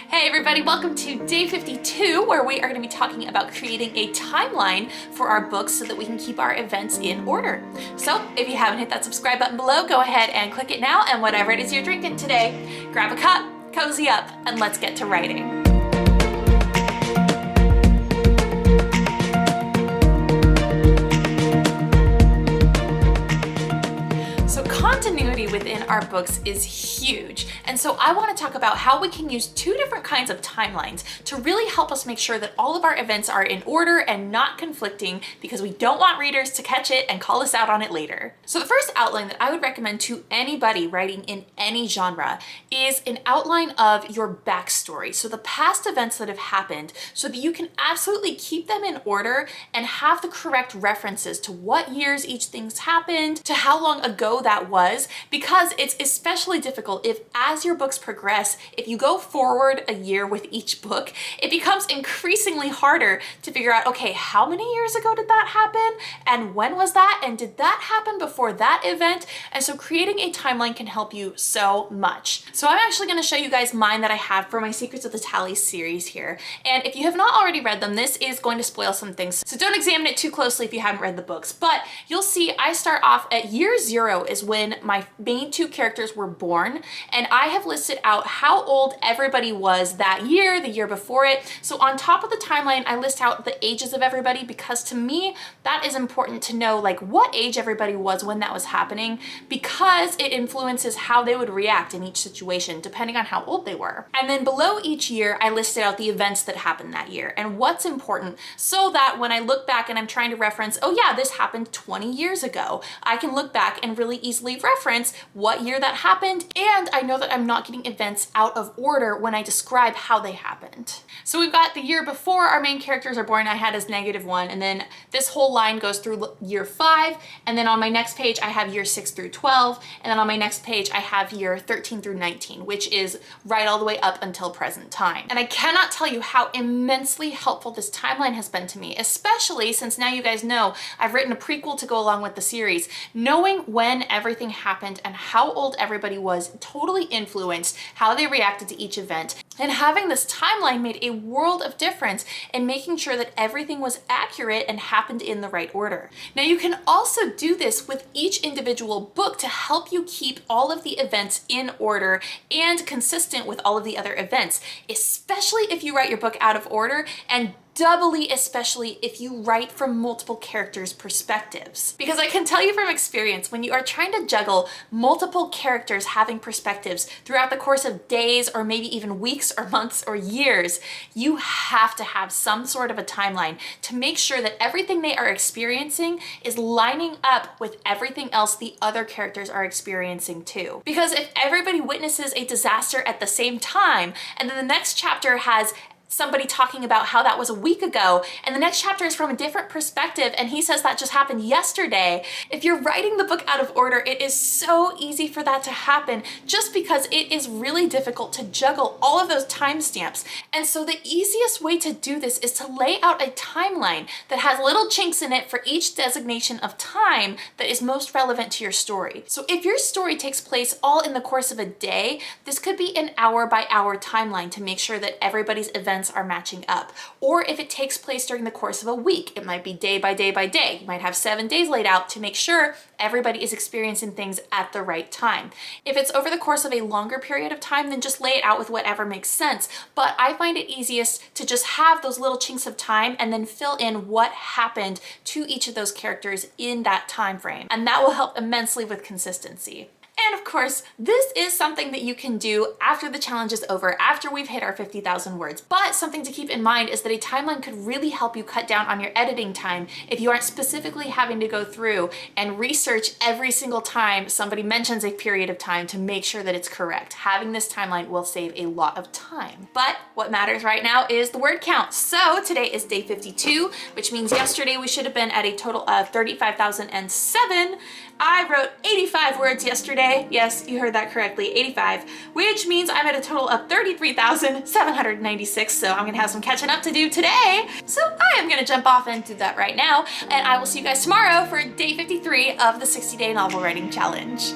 Hey everybody, welcome to day 52, where we are going to be talking about creating a timeline for our books so that we can keep our events in order. So if you haven't hit that subscribe button below, go ahead and click it now, and whatever it is you're drinking today, grab a cup, cozy up, and let's get to writing. Continuity within our books is huge, and so I want to talk about how we can use two different kinds of timelines to really help us make sure that all of our events are in order and not conflicting, because we don't want readers to catch it and call us out on it later. So the first outline that I would recommend to anybody writing in any genre is an outline of your backstory, so the past events that have happened, so that you can absolutely keep them in order and have the correct references to what years each thing's happened, to how long ago that was, because it's especially difficult if, as your books progress, if you go forward a year with each book, it becomes increasingly harder to figure out, okay, how many years ago did that happen? And when was that? And did that happen before that event? And so creating a timeline can help you so much. So I'm actually going to show you guys mine that I have for my Secrets of the Halie series here. And if you have not already read them, this is going to spoil some things. So don't examine it too closely if you haven't read the books. But you'll see I start off at year 0 is when my main two characters were born, and I have listed out how old everybody was that year, the year before it. So on top of the timeline, I list out the ages of everybody, because to me, that is important to know, like, what age everybody was when that was happening, because it influences how they would react in each situation, depending on how old they were. And then below each year, I listed out the events that happened that year and what's important, so that when I look back and I'm trying to reference, oh yeah, this happened 20 years ago, I can look back and really easily reference what year that happened, and I know that I'm not getting events out of order when I describe how they happened. So we've got the year before our main characters are born, I had as -1, and then this whole line goes through year 5, and then on my next page I have year 6 through 12, and then on my next page I have year 13 through 19, which is right all the way up until present time. And I cannot tell you how immensely helpful this timeline has been to me, especially since now you guys know I've written a prequel to go along with the series. Knowing when everything happened and how old everybody was totally influenced how they reacted to each event. And having this timeline made a world of difference in making sure that everything was accurate and happened in the right order. Now you can also do this with each individual book to help you keep all of the events in order and consistent with all of the other events, especially if you write your book out of order, and doubly especially if you write from multiple characters' perspectives. Because I can tell you from experience, when you are trying to juggle multiple characters having perspectives throughout the course of days or maybe even weeks or months or years, you have to have some sort of a timeline to make sure that everything they are experiencing is lining up with everything else the other characters are experiencing too. Because if everybody witnesses a disaster at the same time, and then the next chapter has somebody talking about how that was a week ago, and the next chapter is from a different perspective and he says that just happened yesterday. If you're writing the book out of order, it is so easy for that to happen, just because it is really difficult to juggle all of those timestamps. And so the easiest way to do this is to lay out a timeline that has little chinks in it for each designation of time that is most relevant to your story. So if your story takes place all in the course of a day, this could be an hour-by-hour timeline to make sure that everybody's events are matching up. Or if it takes place during the course of a week, it might be day by day by day. You might have 7 days laid out to make sure everybody is experiencing things at the right time. If it's over the course of a longer period of time, then just lay it out with whatever makes sense. But I find it easiest to just have those little chinks of time and then fill in what happened to each of those characters in that time frame. And that will help immensely with consistency. And of course, this is something that you can do after the challenge is over, after we've hit our 50,000 words. But something to keep in mind is that a timeline could really help you cut down on your editing time if you aren't specifically having to go through and research every single time somebody mentions a period of time to make sure that it's correct. Having this timeline will save a lot of time. But what matters right now is the word count. So today is day 52, which means yesterday we should have been at a total of 35,007. I wrote 85 words yesterday. Yes, you heard that correctly, 85, which means I'm at a total of 33,796. So I'm gonna have some catching up to do today. So I am gonna jump off and do that right now. And I will see you guys tomorrow for day 53 of the 60-day novel writing challenge.